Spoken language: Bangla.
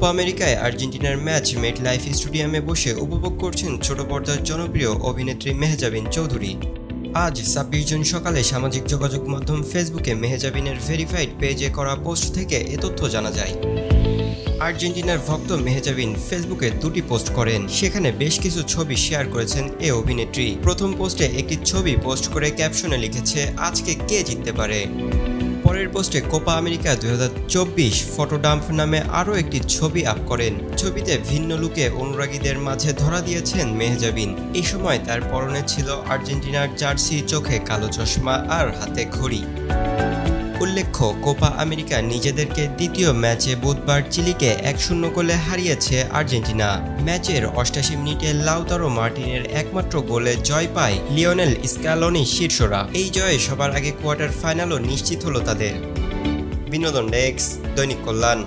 কোপা আমেরিকায় আর্জেন্টিনার ম্যাচ মেটলাইফ স্টেডিয়ামে বসে উপভোগ করছেন ছোট পর্দার জনপ্রিয় অভিনেত্রী মেহজাবিন চৌধুরী। আজ ২৬ জুন সকালে সামাজিক যোগাযোগ মাধ্যম ফেসবুকে মেহজাবিনের ভেরিফাইড পেজে করা পোস্ট থেকে এ তথ্য জানা যায়। আর্জেন্টিনার ভক্ত মেহজাবিন ফেসবুকে দুটি পোস্ট করেন, সেখানে বেশ কিছু ছবি শেয়ার করেছেন এ অভিনেত্রী। প্রথম পোস্টে একটি ছবি পোস্ট করে ক্যাপশনে লিখেছে, আজকে কে জিততে পারে। পরের পোস্টে কোপা আমেরিকা ২০২৪ ফটোডাম্প নামে আরও একটি ছবি আপ করেন। ছবিতে ভিন্ন লুকে অনুরাগীদের মাঝে ধরা দিয়েছেন মেহজাবিন। এই সময় তার পরনে ছিল আর্জেন্টিনার জার্সি, চোখে কালো চশমা আর হাতে ঘড়ি। উল্লেখ্য, কোপা আমেরিকা নিজেদেরকে দ্বিতীয় ম্যাচে বুধবার চিলিকে ১-০ গোলে হারিয়েছে আর্জেন্টিনা। ম্যাচের ৮৮ মিনিটে লাউতারো মার্টিনের একমাত্র গোলে জয় পায় লিওনেল স্ক্যালোনি শীর্ষরা। এই জয়ে সবার আগে কোয়ার্টার ফাইনালও নিশ্চিত হলো তাদের। বিনোদন ডেস্ক, দৈনিক কল্যাণ।